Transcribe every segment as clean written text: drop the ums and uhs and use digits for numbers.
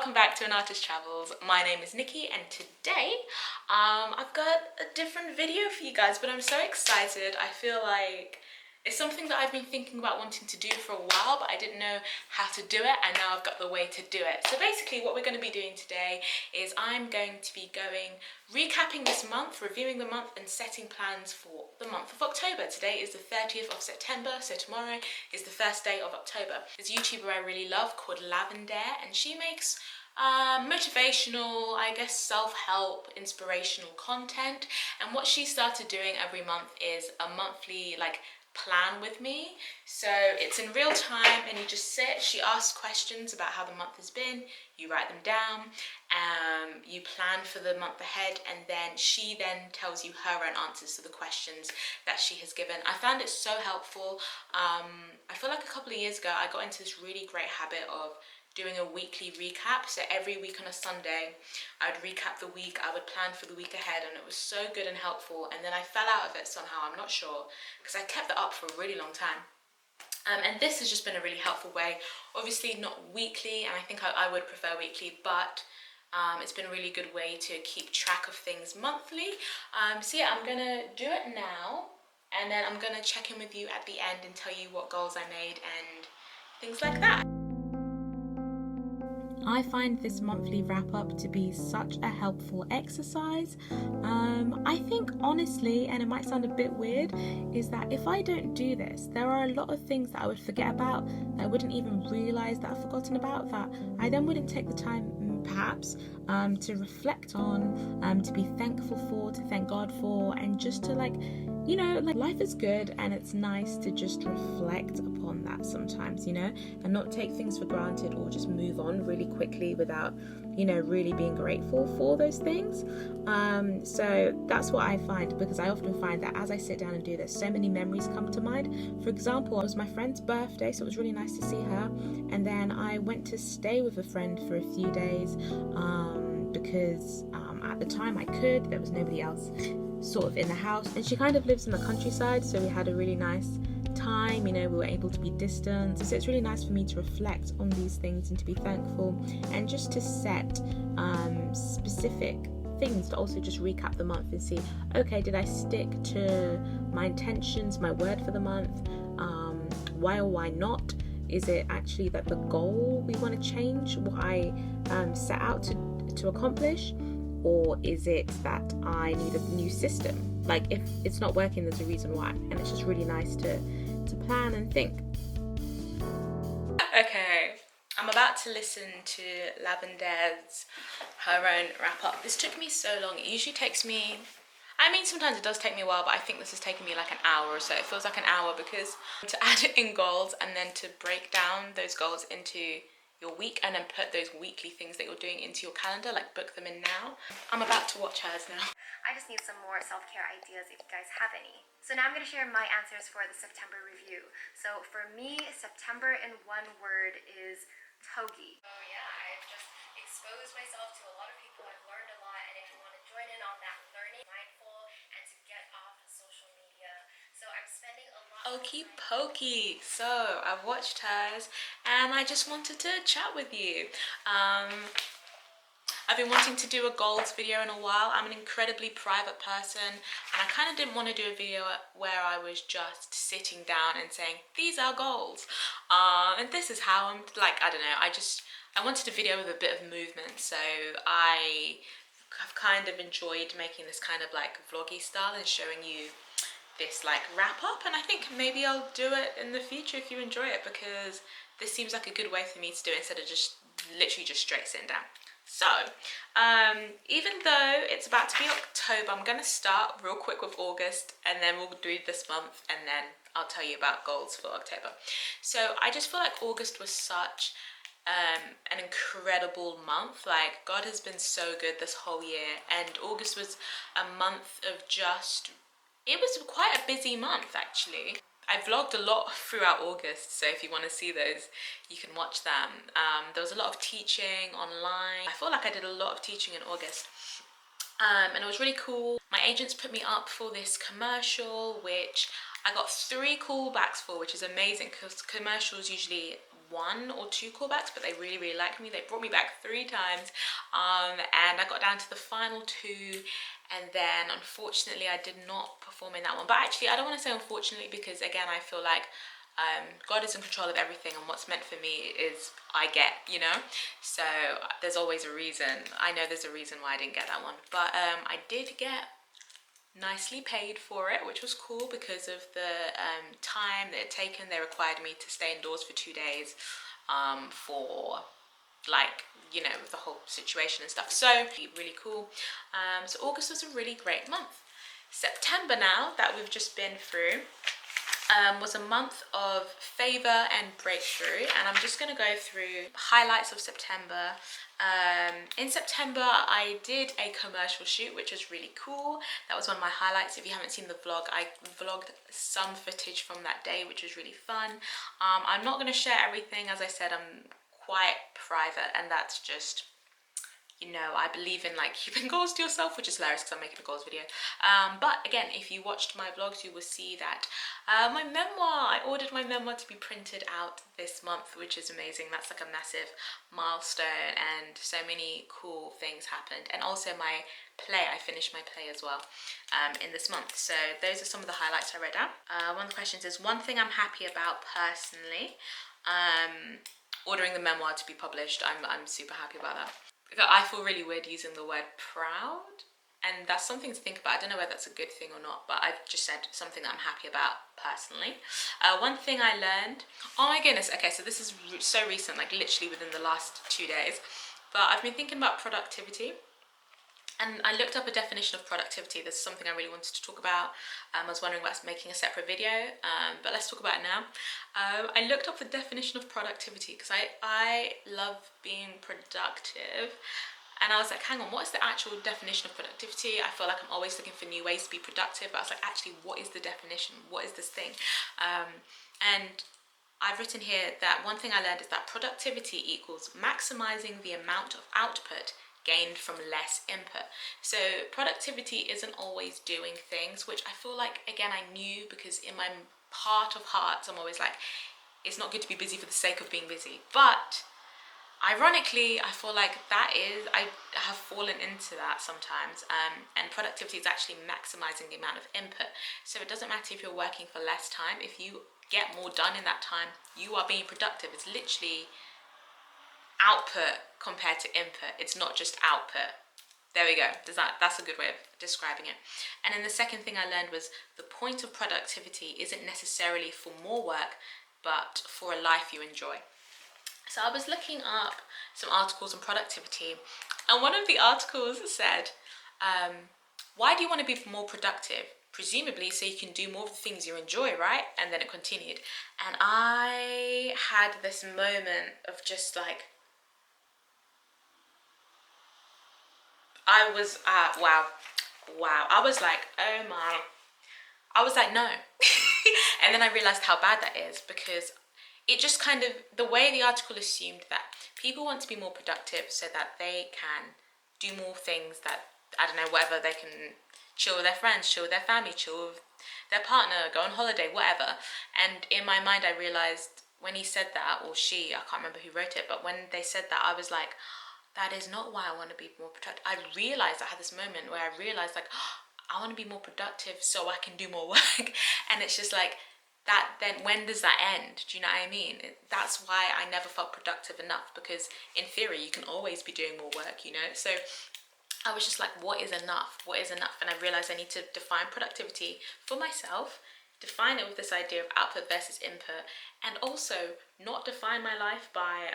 welcome back to An Artist Travels. My name is Nikki and today I've got a different video for you guys, but I'm so excited. I feel like it's something that I've been thinking about wanting to do for a while, but I didn't know how to do it, and now I've got the way to do it. So basically what we're going to be doing today is I'm going to be recapping this month, reviewing the month and setting plans for the month of October. Today is the 30th of September, so tomorrow is the first day of October. There's a YouTuber I really love called Lavendaire, and she makes motivational, I guess, self-help, inspirational content. And what she started doing every month is a monthly plan with me. So it's in real time and you just sit, she asks questions about how the month has been, you write them down, you plan for the month ahead, and then she then tells you her own answers to the questions that she has given. I found it so helpful. I feel like a couple of years ago I got into this really great habit of doing a weekly recap. So every week on a Sunday I would recap the week, I would plan for the week ahead, and it was so good and helpful. And then I fell out of it somehow, I'm not sure, because I kept that up for a really long time. And this has just been a really helpful way. Obviously not weekly, and I think I would prefer weekly, but it's been a really good way to keep track of things monthly. So yeah, I'm gonna do it now, and then I'm gonna check in with you at the end and tell you what goals I made and things like that. I find this monthly wrap up to be such a helpful exercise. I think honestly, and it might sound a bit weird, is that if I don't do this, there are a lot of things that I would forget about, that I wouldn't even realise that I've forgotten about, that I then wouldn't take the time perhaps to reflect on, to be thankful for, to thank God for, and just to life is good, and it's nice to just reflect upon that sometimes, and not take things for granted or just move on really quickly without, really being grateful for those things. So that's what I find, because I often find that as I sit down and do this, so many memories come to mind. For example, it was my friend's birthday, so it was really nice to see her, and then I went to stay with a friend for a few days because at the time I could, there was nobody else sort of in the house, and she kind of lives in the countryside, so we had a really nice time, we were able to be distant. So it's really nice for me to reflect on these things and to be thankful, and just to set specific things to also just recap the month and see, okay, did I stick to my intentions, my word for the month? Why or why not? Is it actually that the goal we want to change, what I set out to accomplish? Or is it that I need a new system? Like, if it's not working, there's a reason why, and it's just really nice to plan and think. Okay, I'm about to listen to Lavendaire's her own wrap up. This took me so long. It usually takes me, sometimes it does take me a while, but I think this has taken me like an hour or so. It feels like an hour, because to add in goals and then to break down those goals into your week, and then put those weekly things that you're doing into your calendar, like book them in now. I'm about to watch hers now. I just need some more self-care ideas if you guys have any. So now I'm going to share my answers for the September review. So for me, September in one word is togi. Oh yeah, I've just exposed myself to a lot of people. I've learned a lot, and if you want to join in on that learning, mindful, and to get off social media. So I'm spending a lot of Okie pokey. So I've watched hers and I just wanted to chat with you. I've been wanting to do a goals video in a while. I'm an incredibly private person, and I kind of didn't want to do a video where I was just sitting down and saying, these are goals. And this is how I'm, I don't know, I wanted a video with a bit of movement. So I have kind of enjoyed making this kind of vloggy style and showing you this wrap up, and I think maybe I'll do it in the future if you enjoy it, because this seems like a good way for me to do it instead of just literally just straight sitting down. So even though it's about to be October, I'm going to start real quick with August, and then we'll do this month, and then I'll tell you about goals for October. So I just feel like August was such an incredible month. God has been so good this whole year, and August was a month of it was quite a busy month actually. I vlogged a lot throughout August, so if you want to see those, you can watch them. There was a lot of teaching online. I feel like I did a lot of teaching in August. And it was really cool. My agents put me up for this commercial, which I got 3 callbacks for, which is amazing because commercials usually 1 or 2 callbacks, but they really liked me. They brought me back 3 times, and I got down to the final 2, and then unfortunately I did not perform in that one. But actually, I don't want to say unfortunately, because again, I feel like God is in control of everything, and what's meant for me is I get, you know. So there's always a reason. I know there's a reason why I didn't get that one, but I did get nicely paid for it, which was cool because of the time that it had taken. They required me to stay indoors for 2 days for, like, you know, with the whole situation and stuff. So really cool. So August was a really great month. September, now that we've just been through, was a month of favor and breakthrough, and I'm just going to go through highlights of September. In September, I did a commercial shoot, which was really cool. That was one of my highlights. If you haven't seen the vlog, I vlogged some footage from that day, which was really fun. I'm not going to share everything. As I said, I'm quite private, and that's just, you know, I believe in like keeping goals to yourself, which is hilarious because I'm making a goals video. But again, if you watched my vlogs, you will see that my memoir, I ordered my memoir to be printed out this month, which is amazing. That's like a massive milestone, and so many cool things happened. And also my play, I finished my play as well in this month. So those are some of the highlights I read out. One of the questions is, one thing I'm happy about personally. Ordering the memoir to be published, I'm super happy about that. I feel really weird using the word proud, and that's something to think about. I don't know whether that's a good thing or not, but I've just said something that I'm happy about personally. One thing I learned, oh my goodness, okay, so this is so recent, like literally within the last 2 days, but I've been thinking about productivity. And I looked up a definition of productivity. This is something I really wanted to talk about. I was wondering about making a separate video, but let's talk about it now. I looked up the definition of productivity because I love being productive. And I was like, hang on, what is the actual definition of productivity? I feel like I'm always looking for new ways to be productive, but I was like, actually, what is the definition? What is this thing? And I've written here that one thing I learned is that productivity equals maximizing the amount of output gained from less input. So productivity isn't always doing things, which I feel like, again, I knew, because in my heart of hearts, I'm always like, it's not good to be busy for the sake of being busy. But ironically, I feel like I have fallen into that sometimes, and productivity is actually maximizing the amount of input. So it doesn't matter if you're working for less time. If you get more done in that time, you are being productive. It's literally output compared to input. It's not just output. There we go. That's a good way of describing it. And then the second thing I learned was the point of productivity isn't necessarily for more work, but for a life you enjoy. So I was looking up some articles on productivity, and one of the articles said, why do you want to be more productive? Presumably so you can do more of the things you enjoy, right? And then it continued. And I had this moment of just like, I was, wow. I was like, oh my. I was like, no. And then I realized how bad that is, because it just kind of, the way the article assumed that people want to be more productive so that they can do more things that, I don't know, whatever, they can chill with their friends, chill with their family, chill with their partner, go on holiday, whatever. And in my mind, I realized when he said that, or she, I can't remember who wrote it, but when they said that, I was like, that is not why I want to be more productive. I had this moment where I realized, like, oh, I want to be more productive so I can do more work. And it's just like, that, then when does that end? Do you know what I mean? That's why I never felt productive enough, because in theory you can always be doing more work, you know. So I was just like, what is enough? What is enough? And I realized I need to define productivity for myself, define it with this idea of output versus input, and also not define my life by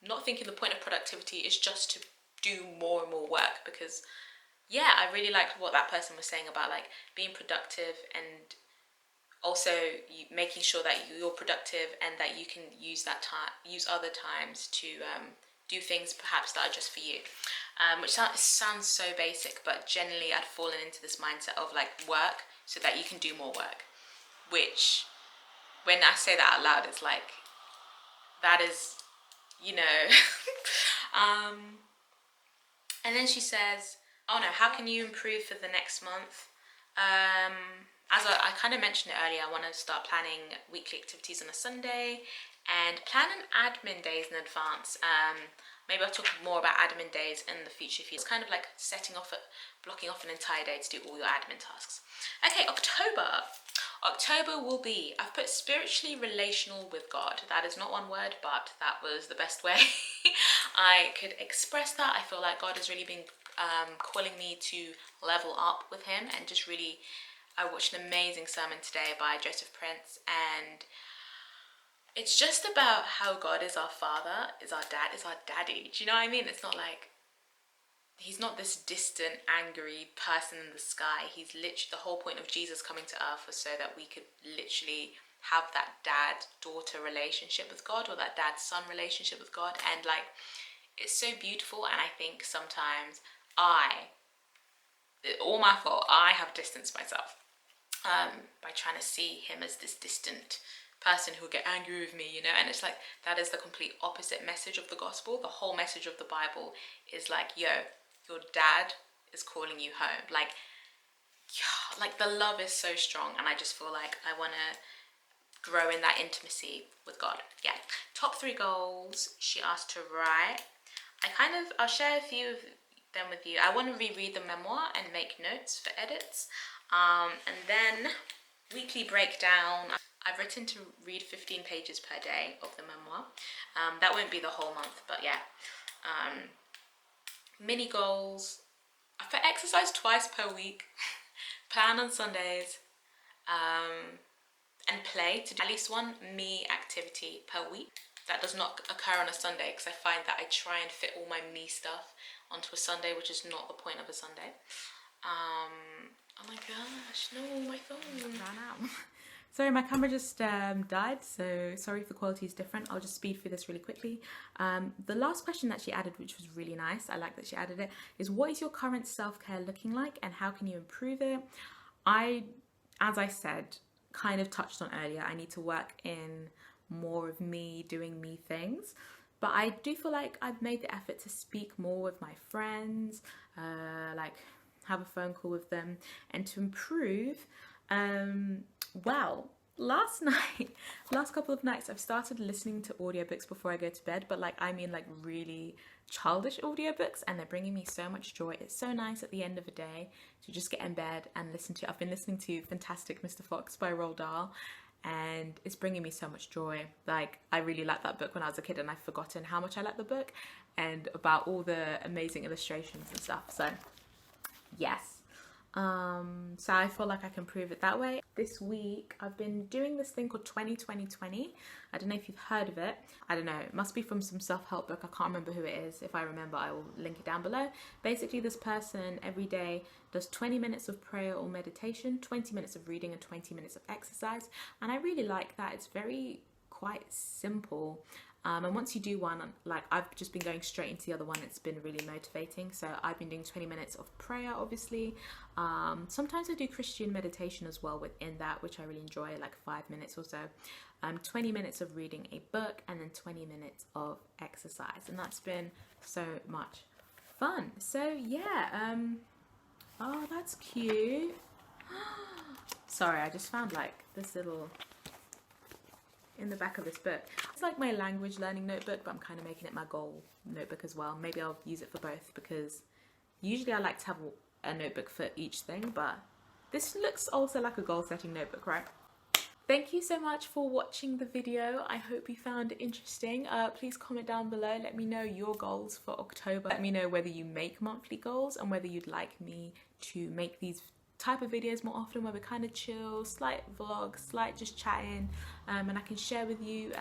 not thinking the point of productivity is just to do more and more work. Because yeah, I really liked what that person was saying about like being productive, and also making sure that you're productive and that you can use that time, use other times to do things perhaps that are just for you, which sounds so basic, but generally I'd fallen into this mindset of like work so that you can do more work, which when I say that out loud, it's like, that is, you know. And then she says, oh no, how can you improve for the next month? as I kind of mentioned it earlier, I want to start planning weekly activities on a Sunday and plan an admin days in advance. Maybe I'll talk more about admin days in the future. It's kind of like blocking off an entire day to do all your admin tasks. Okay, October. October will be, I've put spiritually relational with God. That is not one word, but that was the best way I could express that. I feel like God has really been calling me to level up with him and just really, I watched an amazing sermon today by Joseph Prince, and it's just about how God is our father, is our dad, is our daddy. Do you know what I mean? It's not like, he's not this distant, angry person in the sky. He's literally, the whole point of Jesus coming to earth was so that we could literally have that dad-daughter relationship with God, or that dad-son relationship with God. And like, it's so beautiful. And I think sometimes all my fault, I have distanced myself by trying to see him as this distant person who'll get angry with me, you know. And it's like, that is the complete opposite message of the gospel. The whole message of the Bible is like, yo, your dad is calling you home. Like the love is so strong, and I just feel like I want to grow in that intimacy with God. Yeah. Top 3 goals she asked to write. I'll share a few of them with you. I want to reread the memoir and make notes for edits. And then weekly breakdown. I've written to read 15 pages per day of the memoir. That won't be the whole month, but yeah. Mini goals. For exercise twice per week. Plan on Sundays. And play to do at least one me activity per week. That does not occur on a Sunday, because I find that I try and fit all my me stuff onto a Sunday, which is not the point of a Sunday. Oh my gosh, no, my phone ran out. Sorry, my camera just died, so sorry if the quality is different. I'll just speed through this really quickly. The last question that she added, which was really nice, I like that she added it, is what is your current self-care looking like and how can you improve it? As I said, kind of touched on earlier, I need to work in more of me doing me things, but I do feel like I've made the effort to speak more with my friends, like have a phone call with them, and to improve. Well, last couple of nights I've started listening to audiobooks before I go to bed, but like really childish audiobooks, and they're bringing me so much joy. It's so nice at the end of the day to just get in bed and listen to. I've been listening to Fantastic Mr. Fox by Roald Dahl, and it's bringing me so much joy. Like, I really liked that book when I was a kid, and I've forgotten how much I liked the book and about all the amazing illustrations and stuff. So yes. So I feel like I can prove it that way. This week I've been doing this thing called 20-20-20. I don't know if you've heard of it. I don't know, it must be from some self-help book. I can't remember who it is. If I remember, I will link it down below. Basically, this person every day does 20 minutes of prayer or meditation, 20 minutes of reading, and 20 minutes of exercise. And I really like that. It's quite simple. And once you do one, like I've just been going straight into the other one, it's been really motivating. So I've been doing 20 minutes of prayer, obviously. Sometimes I do Christian meditation as well within that, which I really enjoy, like 5 minutes or so. 20 minutes of reading a book, and then 20 minutes of exercise. And that's been so much fun. So yeah, oh, that's cute. Sorry, I just found like this little in the back of this book. It's like my language learning notebook, but I'm kind of making it my goal notebook as well. Maybe I'll use it for both, because usually I like to have a notebook for each thing, but this looks also like a goal setting notebook, right? Thank you so much for watching the video. I hope you found it interesting. Please comment down below. Let me know your goals for October. Let me know whether you make monthly goals and whether you'd like me to make these type of videos more often, where we're kind of chill, slight vlogs, slight just chatting, and I can share with you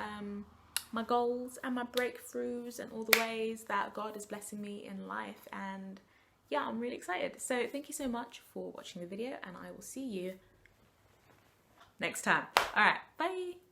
my goals and my breakthroughs and all the ways that God is blessing me in life. And yeah, I'm really excited. So thank you so much for watching the video, and I will see you next time. All right, bye.